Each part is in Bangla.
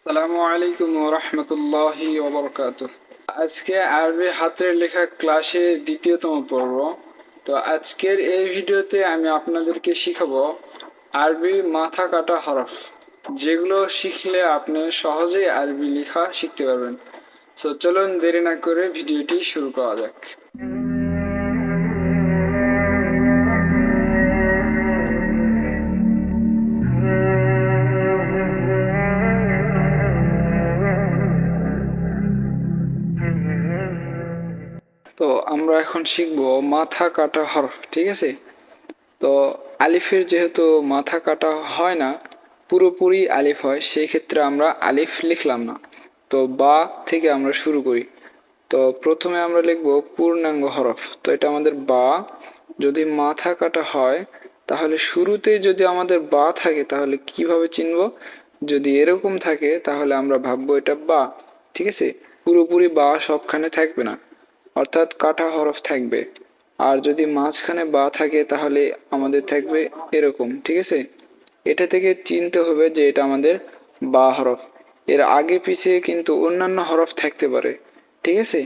আসসালামু আলাইকুম ওয়া রাহমাতুল্লাহি ওয়া বারাকাতুহু। আজকে আরবি হাতের লেখা ক্লাসে দ্বিতীয়তম পর্ব। তো আজকের এই ভিডিওতে আমি আপনাদেরকে শিখাবো আরবি মাথা কাটা হরফ, যেগুলো শিখলে আপনি সহজেই আরবি লেখা শিখতে পারবেন। সো চলুন দেরি না করে ভিডিওটি শুরু করা যাক। তো আমরা এখন শিখবো মাথা কাটা হরফ, ঠিক আছে? তো আলিফের যেহেতু মাথা কাটা হয় না, পুরোপুরি আলিফ হয়, সেই ক্ষেত্রে আমরা আলিফ লিখলাম না। তো বা থেকে আমরা শুরু করি। তো প্রথমে আমরা লিখব পূর্ণাঙ্গ হরফ। তো এটা আমাদের বা। যদি মাথা কাটা হয় তাহলে শুরুতে যদি আমাদের বা থাকে তাহলে কিভাবে চিনব? যদি এরকম থাকে তাহলে আমরা ভাববো এটা বা, ঠিক আছে? পুরোপুরি বা সবখানে থাকবে না, অর্থাৎ কাটা হরফ থাকবে। আর যদি মাঝখানে বা থাকে তাহলে আমাদের থাকবে এরকম, ঠিক আছে? এটা থেকে চিনতে হবে যে এটা আমাদের বা হরফ। এর আগে পিছিয়ে কিন্তু অন্যান্য হরফ থাকতে পারে, ঠিক আছে?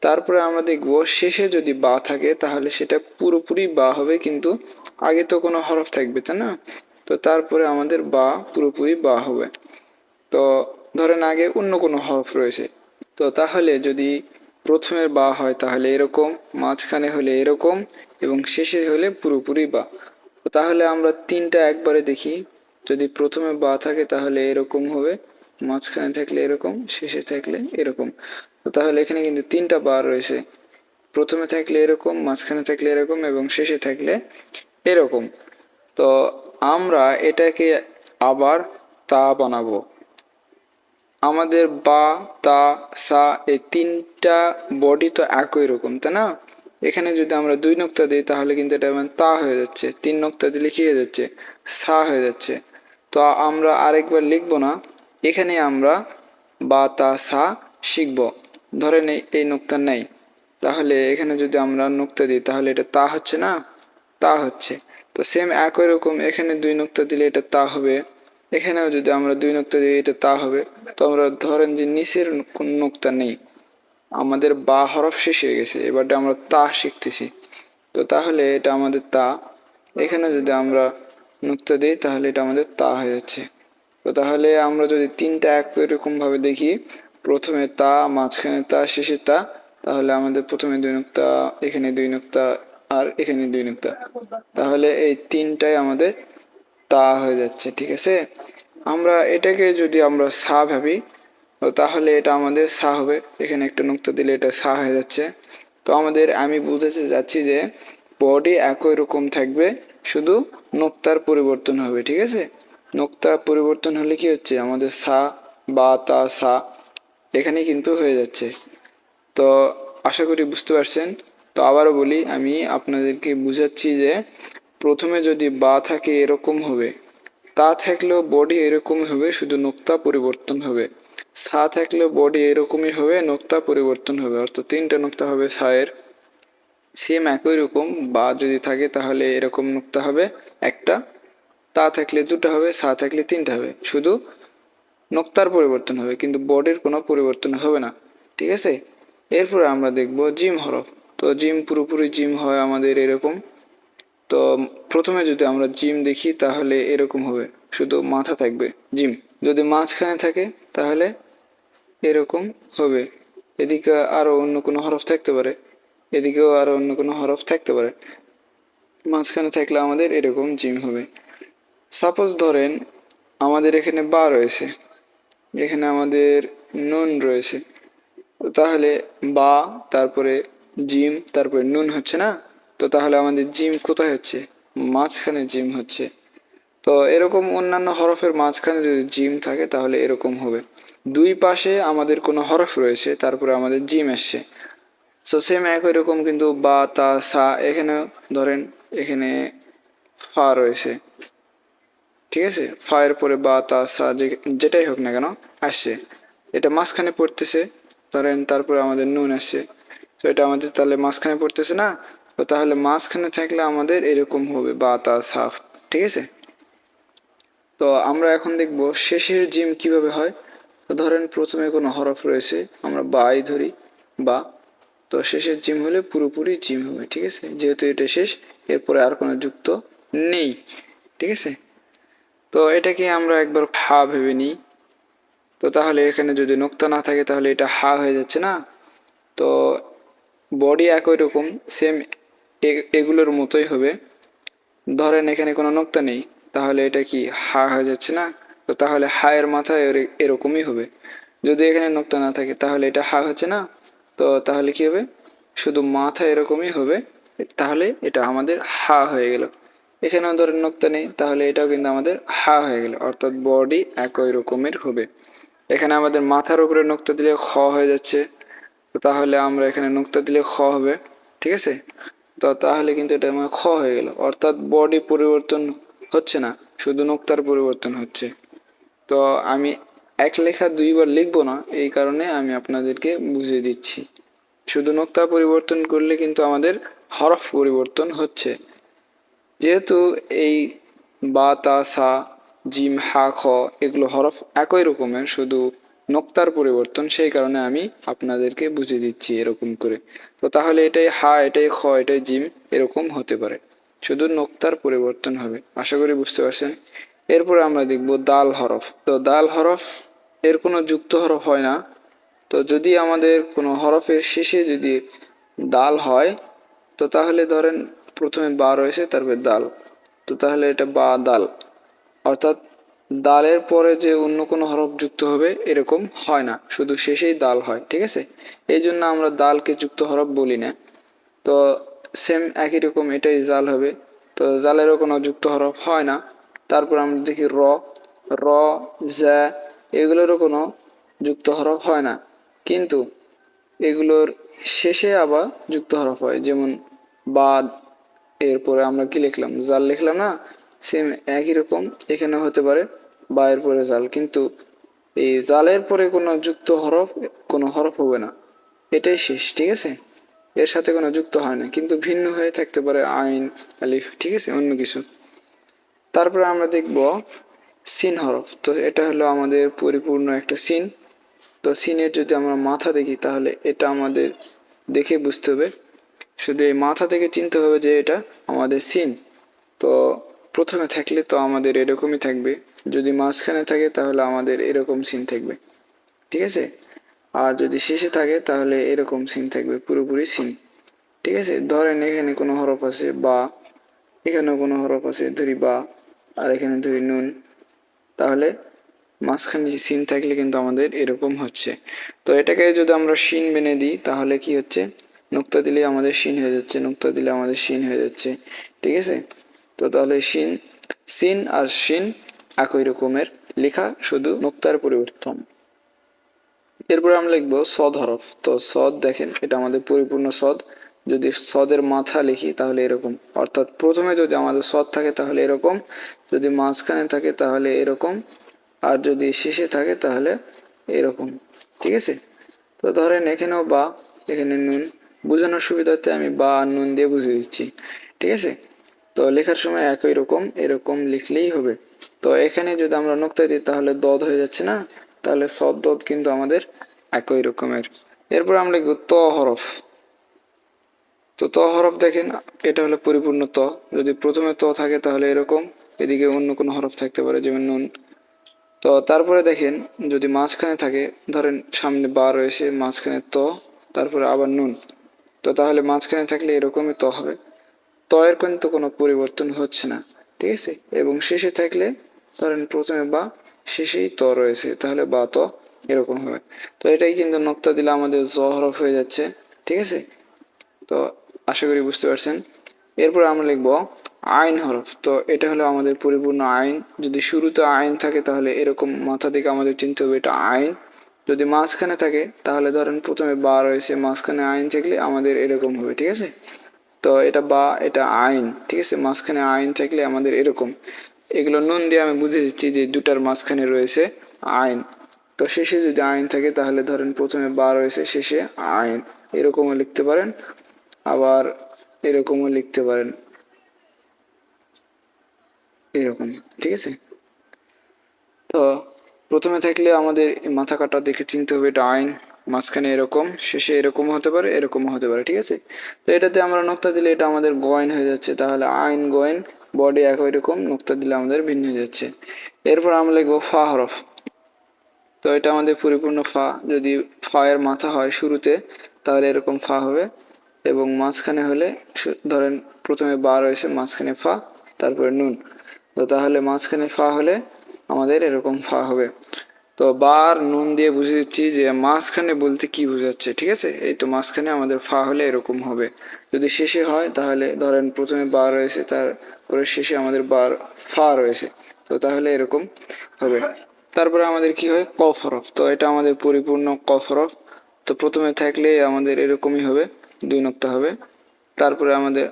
তারপরে আমরা দেখব শেষে যদি বা থাকে তাহলে সেটা পুরোপুরি বা হবে, কিন্তু আগে তো কোনো হরফ থাকবে, তাই না? তো তারপরে আমাদের বা পুরোপুরি বা হবে। তো ধরেন আগে অন্য কোনো হরফ রয়েছে, তো তাহলে যদি প্রথমের বা হয় তাহলে এরকম, মাঝখানে হলে এরকম এবং শেষে হলে পুরোপুরি বা। তো তাহলে আমরা তিনটা একবারে দেখি। যদি প্রথমে বা থাকে তাহলে এরকম হবে, মাঝখানে থাকলে এরকম, শেষে থাকলে এরকম। তো তাহলে এখানে কিন্তু তিনটা বা রয়েছে, প্রথমে থাকলে এরকম, মাঝখানে থাকলে এরকম এবং শেষে থাকলে এরকম। তো আমরা এটাকে আবার তা বানাবো। আমাদের বা, তা, সা এই তিনটা বডি তো একই রকম, তাই না? এখানে যদি আমরা 2 নোক্তা দিই তাহলে কিন্তু এটা মানে তা হয়ে যাচ্ছে, 3 নোক্তা দিলে কি হয়ে যাচ্ছে? সা হয়ে যাচ্ছে। তো আমরা আরেকবার লিখব না, এখানে আমরা বা, তা, সা শিখব। ধরেন এই নোক্তা নেই, তাহলে এখানে যদি আমরা নোক্তা দিই তাহলে এটা তা হচ্ছে না? তা হচ্ছে। তো সেম একই রকম এখানে 2 নোক্তা দিলে এটা তা হবে, এখানেও যদি আমরা 2 নোক্তা দিই এটা তা হবে। তো আমরা ধরেন যে নিচের কোন নোক্তা নেই, আমাদের বা হরফ শেষ হয়ে গেছে, এবারটা আমরা তা শিখতেছি। তো তাহলে এটা আমাদের তা, এখানে যদি আমরা নোক্তা দিই তাহলে এটা আমাদের তা হয়ে যাচ্ছে। তো তাহলে আমরা যদি তিনটা একই রকম ভাবে দেখি, প্রথমে তা, মাঝখানে তা, শেষে তা, তাহলে আমাদের প্রথমে 2 নোক্তা, এখানে 2 নোক্তা আর এখানে 2 নোক্তা, তাহলে এই তিনটাই আমাদের তা হয়ে যাচ্ছে, ঠিক আছে? আমরা এটাকে যদি আমরা সা ভাবি, তো তাহলে এটা আমাদের সা হবে, এখানে একটা নোক্তা দিলে এটা সা হয়ে যাচ্ছে। তো আমাদের আমি বুঝাতে যাচ্ছি যে বডি একই রকম থাকবে, শুধু নোক্তার পরিবর্তন হবে, ঠিক আছে? নোক্তা পরিবর্তন হলে কি হচ্ছে, আমাদের সা, বা, তা, সা এখানে কিন্তু হয়ে যাচ্ছে। তো আশা করি বুঝতে পারছেন। তো আবারও বলি, আমি আপনাদেরকে বুঝাচ্ছি যে প্রথমে যদি বা থাকে এরকম হবে, তা থাকলেও বডি এরকমই হবে, শুধু নোক্তা পরিবর্তন হবে। সা থাকলেও বডি এরকমই হবে, নোক্তা পরিবর্তন হবে, অর্থাৎ 3টা নোক্তা হবে সায়ের। সেম একই রকম বা যদি থাকে তাহলে এরকম নোক্তা হবে একটা, তা থাকলে 2টা হবে, সা থাকলে 3টা হবে, শুধু নোক্তার পরিবর্তন হবে কিন্তু বডির কোনো পরিবর্তন হবে না, ঠিক আছে? এরপরে আমরা দেখব জিম হরফ। তো জিম পুরোপুরি জিম হয় আমাদের এরকম। তো প্রথমে যদি আমরা জিম দেখি তাহলে এরকম হবে, শুধু মাথা থাকবে জিম। যদি মাঝখানে থাকে তাহলে এরকম হবে, এদিকে আরো অন্য কোনো হরফ থাকতে পারে, এদিকেও আরো অন্য কোনো হরফ থাকতে পারে, মাঝখানে থাকলে আমাদের এরকম জিম হবে। সাপোজ ধরেন আমাদের এখানে বা রয়েছে, এখানে আমাদের নুন রয়েছে, তাহলে বা, তারপরে জিম, তারপরে নুন হচ্ছে না? তো তাহলে আমাদের জিম কোথায় হচ্ছে? মাঝখানে জিম হচ্ছে। তো এরকম অন্যান্য হরফের মাঝখানে যদি জিম থাকে তাহলে এরকম হবে। দুই পাশে আমাদের কোনো হরফ রয়েছে, তারপরে আমাদের জিম আসছে। সো সেম একই রকম কিন্তু বা, তা, সা, এখানে ধরেন এখানে ফা রয়েছে, ঠিক আছে? ফা এর পরে বা, তা, সা যেটাই হোক না কেন আসছে, এটা মাঝখানে পড়তেছে। ধরেন তারপরে আমাদের নুন আসছে, তো এটা আমাদের তাহলে মাঝখানে পড়তেছে না? তো তাহলে মাঝখানে থাকলে আমাদের এরকম হবে বা, তা, সা, ঠিক আছে? তো আমরা এখন দেখব শেষের জিম কিভাবে হয়। তো ধরেন প্রথমে কোনো হরফ রয়েছে, আমরা বাই ধরি বা, তো শেষের জিম হলে পুরোপুরি জিম হবে, ঠিক আছে, যেহেতু এটা শেষ এরপরে আর কোনো যুক্ত নেই, ঠিক আছে। তো এটাকে আমরা একবার হা ভেবে নিই। তো তাহলে এখানে যদি নোক্তা না থাকে তাহলে এটা হা হয়ে যাচ্ছে না। তো বডি একই রকম সেম এগুলোর মতোই হবে। ধরেন এখানে কোনো নোক্তা নেই, তাহলে এটা কি হা হয়ে যাচ্ছে না। তো তাহলে হা এর মাথায় এরকমই হবে। যদি এখানে নোক্তা না থাকে তাহলে এটা হা হচ্ছে না। তো তাহলে কি হবে, শুধু মাথা এরকমই হবে, তাহলে এটা আমাদের হা হয়ে গেল। এখানেও ধরেন নোক্তা নেই, তাহলে এটাও কিন্তু আমাদের হা হয়ে গেল, অর্থাৎ বডি একই রকমের হবে। এখানে আমাদের মাথার উপরে নোক্তা দিলে খ হয়ে যাচ্ছে, তো তাহলে আমরা এখানে নোক্তা দিলে খ হবে, ঠিক আছে। তো তাহলে কিন্তু এটা আমার খ হয়ে গেল, অর্থাৎ বডি পরিবর্তন হচ্ছে না, শুধু নোক্তার পরিবর্তন হচ্ছে। তো আমি এক লেখা দুইবার লিখবো না, এই কারণে আমি আপনাদেরকে বুঝিয়ে দিচ্ছি। শুধু নোক্তা পরিবর্তন করলে কিন্তু আমাদের হরফ পরিবর্তন হচ্ছে। যেহেতু এই বা, তা, সা, জিম, হা, খ এগুলো হরফ একই রকমের, শুধু নোক্তার পরিবর্তন, সেই কারণে আমি আপনাদেরকে বুঝিয়ে দিচ্ছি এরকম করে। তো তাহলে এটাই হা, এটাই খ, এটাই জিম এরকম হতে পারে, শুধু নোক্তার পরিবর্তন হবে। আশা করি বুঝতে পারছেন। এরপরে আমরা দেখব দাল হরফ। তো দাল হরফ এর কোনো যুক্ত হরফ হয় না। তো যদি আমাদের কোনো হরফের শেষে যদি দাল হয়, তো তাহলে ধরেন প্রথমে বা রয়েছে তারপরে দাল, তো তাহলে এটা বা দাল, অর্থাৎ দালের পরে যে অন্য কোনো হরফ যুক্ত হবে এরকম হয় না, শুধু শেষেই দাল হয়, ঠিক আছে। এই জন্য আমরা দালকে যুক্ত হরফ বলি না। তো সেম একই রকম এটাই জাল হবে। তো জালেরও কোনো যুক্ত হরফ হয় না। তারপর আমরা দেখি র, র, জ্যা এগুলোরও কোনো যুক্ত হরফ হয় না, কিন্তু এগুলোর শেষে আবার যুক্ত হরফ হয়, যেমন বা, এরপরে আমরা কি লিখলাম, জাল লিখলাম না, সেম একই রকম এখানে হতে পারে বা এর পরে জাল, কিন্তু এই জালের পরে কোনো যুক্ত হরফ, কোনো হরফ হবে না, এটাই শেষ, ঠিক আছে। এর সাথে কোনো যুক্ত হয় না, কিন্তু ভিন্ন হয়ে থাকতে পারে আইন, আলিফ, ঠিক আছে, অন্য কিছু। তারপরে আমরা দেখব সিন হরফ। তো এটা হলো আমাদের পরিপূর্ণ একটা সিন। তো সিনের যদি আমরা মাথা দেখি তাহলে এটা আমাদের দেখে বুঝতে হবে, শুধু এই মাথা থেকে চিনতে হবে যে এটা আমাদের সিন। তো প্রথমে থাকলে তো আমাদের এরকমই থাকবে, যদি মাঝখানে থাকে তাহলে আমাদের এরকম সিন থাকবে, ঠিক আছে। আর যদি শেষে থাকে তাহলে এরকম সিন থাকবে, পুরোপুরি সিন, ঠিক আছে। ধরেন এখানে কোনো হরফ আছে বা, এখানেও কোনো হরফ আছে, ধরি বা, আর এখানে ধরি নুন, তাহলে মাঝখানে সিন থাকলে কিন্তু আমাদের এরকম হচ্ছে। তো এটাকে যদি আমরা শিন বেনে দিই তাহলে কি হচ্ছে, নুক্তা দিলে আমাদের শিন হয়ে যাচ্ছে, নুক্তা দিলে আমাদের শিন হয়ে যাচ্ছে, ঠিক আছে। তো তাহলে শিন, সিন আর শিন একই রকমের লেখা, শুধু নুক্তার পরিবর্তন। এরপরে আমরা লিখবো সদ হরফ। তো সদ দেখেন এটা আমাদের পরিপূর্ণ সদ। যদি সদের মাথা লিখি তাহলে এরকম, অর্থাৎ প্রথমে যদি আমাদের সদ থাকে তাহলে এরকম, যদি মাঝখানে থাকে তাহলে এরকম, আর যদি শেষে থাকে তাহলে এরকম, ঠিক আছে। তো ধরেন এখানেও বা, এখানে নুন, বোঝানোর সুবিধার্থে আমি বা আর নুন দিয়ে বুঝিয়ে দিচ্ছি, ঠিক আছে। তো লেখার সময় একই রকম এরকম লিখলেই হবে। তো এখানে যদি আমরা নোক্তা দিই তাহলে দদ হয়ে যাচ্ছে না, তাহলে সদ দদ কিন্তু আমাদের একই রকমের। এরপর আমরা লিখব ত হরফ। তো ত হরফ দেখেন এটা হলো পরিপূর্ণ ত। যদি প্রথমে ত থাকে তাহলে এরকম, এদিকে অন্য কোনো হরফ থাকতে পারে যেমন নুন। তো তারপরে দেখেন যদি মাঝখানে থাকে, ধরেন সামনে বা রয়েছে, মাঝখানে ত, তারপরে আবার নুন, তো তাহলে মাঝখানে থাকলে এরকমই ত হবে। ত এর কিন্তু কোনো পরিবর্তন হচ্ছে না, ঠিক আছে। এবং শেষে থাকলে ধরেন প্রথমে বা, শেষেই ত রয়েছে, তাহলে বা ত এরকম হবে। তো এটাই কিন্তু নোক্তা দিলে আমাদের জ হরফ হয়ে যাচ্ছে, ঠিক আছে। তো আশা করি বুঝতে পারছেন। এরপর আমরা লিখব আইন হরফ। তো এটা হলো আমাদের পরিপূর্ণ আইন। যদি শুরুতে আইন থাকে তাহলে এরকম মাথা থেকে আমাদের চিনতে হবে এটা আইন। যদি মাঝখানে থাকে তাহলে ধরেন প্রথমে বা রয়েছে, মাঝখানে আইন থাকলে আমাদের এরকম হবে, ঠিক আছে। তো এটা বা, এটা আইন, ঠিক আছে, মাঝখানে আইন থাকলে আমাদের এরকম। এগুলো নুন দিয়ে আমি বুঝে দিচ্ছি যে দুটার মাঝখানে রয়েছে আইন। তো শেষে যদি আইন থাকে তাহলে ধরেন প্রথমে বা রয়েছে, শেষে আইন, এরকমও লিখতে পারেন, আবার এরকমও লিখতে পারেন, এরকম, ঠিক আছে। তো প্রথমে থাকলে আমাদের এই মাথা কাটা দেখে চিনতে হবে এটা আইন, মাঝখানে এরকম, শেষে এরকম হতে পারে, এরকমও হতে পারে, ঠিক আছে। তো এটাতে আমরা নোক্তা দিলে এটা আমাদের গয়েন হয়ে যাচ্ছে, তাহলে আইন গয়েন, বডি একই রকম, নোক্তা দিলে আমাদের ভিন্ন হয়ে যাচ্ছে। এরপর আমরা লিখবো ফা হরফ। তো এটা আমাদের পরিপূর্ণ ফা, যদি ফা এর মাথা হয় শুরুতে তাহলে এরকম ফা হবে, এবং মাঝখানে হলে ধরেন প্রথমে বা রয়েছে, মাঝখানে ফা, তারপরে নুন। তো তাহলে মাঝখানে ফা হলে আমাদের এরকম ফা হবে। তো বার নুন দিয়ে বুঝে দিচ্ছি যে মাঝখানে বলতে কি বোঝাচ্ছে, ঠিক আছে। এই তো মাঝখানে আমাদের ফা হলে এরকম হবে। যদি শেষে হয় তাহলে ধরেন প্রথমে বা রয়েছে, তারপরে শেষে আমাদের বার ফা রয়েছে, তো তাহলে এরকম হবে। তারপরে আমাদের কি হয় কফ হরফ। তো এটা আমাদের পরিপূর্ণ কফ হরফ। তো প্রথমে থাকলে আমাদের এরকমই হবে, দুই নোক্তা হবে। তারপরে আমাদের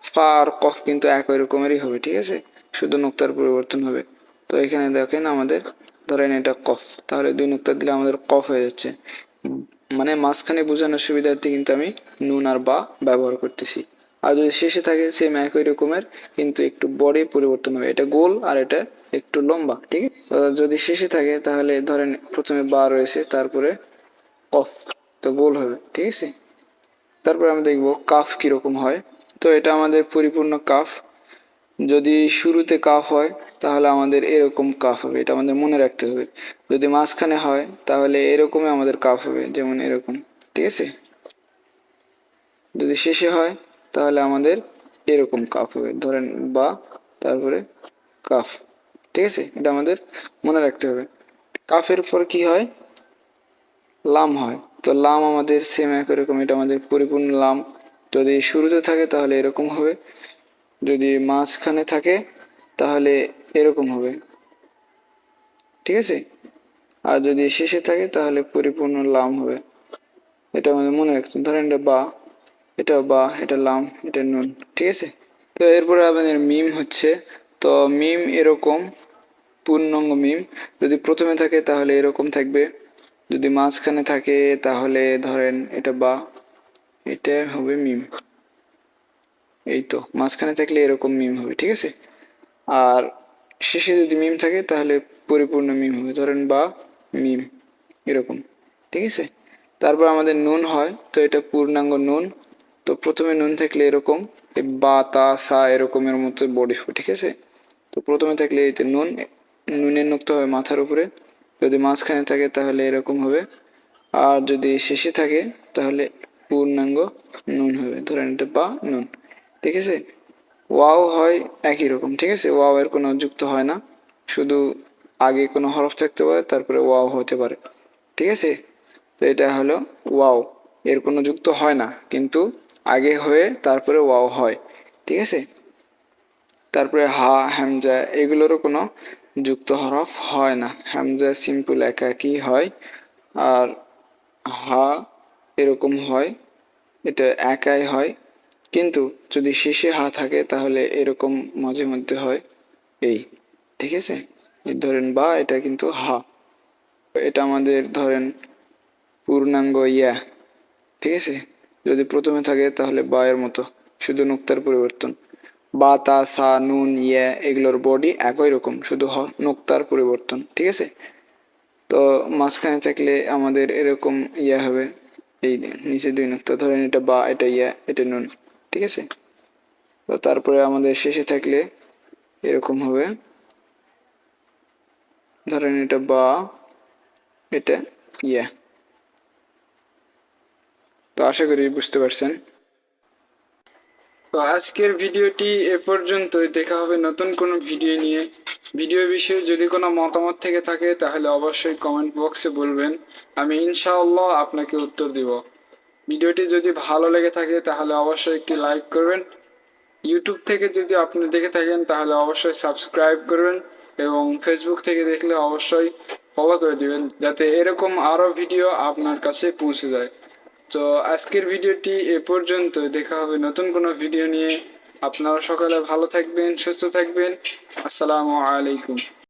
ফা আর কফ কিন্তু একই রকমেরই হবে, ঠিক আছে, শুধু নোক্তার পরিবর্তন হবে। তো এখানে দেখেন আমাদের ধরেন এটা কফ, তাহলে দুই নোক্তা দিলে আমাদের কফ হয়ে যাচ্ছে। মানে মাঝখানে বোঝানোর সুবিধার্থে কিন্তু আমি নুন আর বা ব্যবহার করতেছি। আর যদি শেষে থাকে সেম একই রকমের, কিন্তু একটু বডি পরিবর্তন হবে, এটা গোল আর এটা একটু লম্বা, ঠিক আছে। যদি শেষে থাকে তাহলে ধরেন প্রথমে বা রয়েছে, তারপরে কফ, তো গোল হবে, ঠিক আছে। তারপরে আমরা দেখব কাফ কীরকম হয়। তো এটা আমাদের পরিপূর্ণ কাফ। যদি শুরুতে কাফ হয় তাহলে আমাদের এরকম কাফ হবে, এটা আমাদের মনে রাখতে হবে। যদি মাঝখানে হয় তাহলে এরকমই আমাদের কাফ হবে, যেমন এরকম, ঠিক আছে। যদি শেষে হয় তাহলে আমাদের এরকম কাফ হবে, ধরেন বা, তারপরে কাফ, ঠিক আছে। এটা আমাদের মনে রাখতে হবে। কাফের পর কি হয়, লাম হয়। তো লাম আমাদের সেম একই রকম, এটা আমাদের পরিপূর্ণ লাম। যদি শুরুতে থাকে তাহলে এরকম হবে, যদি মাঝখানে থাকে তাহলে এরকম হবে, ঠিক আছে। আর যদি শেষে থাকে তাহলে পরিপূর্ণ লাম হবে, এটা আমাদের মনে রাখতে। ধরেন এটা বা, এটা বা, এটা লাম, এটা নুন, ঠিক আছে। তো এরপরে আমাদের মিম হচ্ছে। তো মিম এরকম, পূর্ণাঙ্গ মিম। যদি প্রথমে থাকে তাহলে এরকম থাকবে, যদি মাঝখানে থাকে তাহলে ধরেন এটা বা, এটা হবে মিম। এই তো মাঝখানে থাকলে এরকম মিম হবে, ঠিক আছে। আর শেষে যদি মিম থাকে তাহলে পরিপূর্ণ মিম হবে, ধরেন বা মিম, এরকম, ঠিক আছে। তারপর আমাদের নুন হয়। তো এটা পূর্ণাঙ্গ নুন। তো প্রথমে নুন থাকলে এরকম, বা তা সা এরকমের মতো বডি হবে, ঠিক আছে। তো প্রথমে থাকলে এতে নুন, নুনের নোক্তা হবে মাথার উপরে। যদি মাঝখানে থাকে তাহলে এরকম হবে। আর যদি শেষে থাকে তাহলে পূর্ণাঙ্গ নুন হবে, ধরেন এটা বা নুন, ঠিক আছে। ওয়াও হয় একই রকম, ঠিক আছে। ওয়াও এর কোনো যুক্ত হয় না, শুধু আগে কোনো হরফ থাকতে পারে, তারপরে ওয়াও হতে পারে, ঠিক আছে। তো এটা হলো ওয়াও, এর কোনো যুক্ত হয় না, কিন্তু আগে হয়ে তারপরে ওয়াও হয়, ঠিক আছে। তারপরে হা, হামজা এগুলোরও কোনো যুক্ত হরফ হয় না, হামজা সিম্পল একাকী হয়। আর হা এরকম হয়, এটা একাই হয়, কিন্তু যদি শেষে হা থাকে তাহলে এরকম মাঝে মধ্যে হয়, এই, ঠিক আছে। ধরেন বা, এটা কিন্তু হা। এটা আমাদের ধরেন পূর্ণাঙ্গ ইয়া, ঠিক আছে। যদি প্রথমে থাকে তাহলে বা এর মতো, শুধু নুক্তার পরিবর্তন। বা তা সা নুন ইয়া এগুলোর বডি একই রকম, শুধু নুক্তার পরিবর্তন, ঠিক আছে। তো মাঝখানে থাকলে আমাদের এরকম ইয়া হবে, এই নিচে দুই নুক্তা, ধরেন এটা বা, এটা ইয়া, এটা নুন, ঠিক আছে। তো তারপরে আমাদের শেষে থাকলে এরকম হবে, ধরেন এটা বা, এটা ইয়া। তো আশা করি বুঝতে পারছেন। তো আজকের ভিডিওটি এ পর্যন্তই, দেখা হবে নতুন কোনো ভিডিও নিয়ে। ভিডিও বিষয়ে যদি কোনো মতামত থেকে থাকে তাহলে অবশ্যই কমেন্ট বক্সে বলবেন, আমি ইনশাআল্লাহ আপনাকে উত্তর দিব। ভিডিওটি যদি ভালো লেগে থাকে তাহলে অবশ্যই একটি লাইক করবেন। ইউটিউব থেকে যদি আপনি দেখে থাকেন তাহলে অবশ্যই সাবস্ক্রাইব করবেন, এবং ফেসবুক থেকে দেখলে অবশ্যই ফলো করে দিবেন, যাতে এরকম আরও ভিডিও আপনার কাছে পৌঁছে যায়। তো আজকের ভিডিওটি এ পর্যন্ত, দেখা হবে নতুন কোনো ভিডিও নিয়ে। আপনারা সকালে ভালো থাকবেন, সুস্থ থাকবেন। আসসালামু আলাইকুম।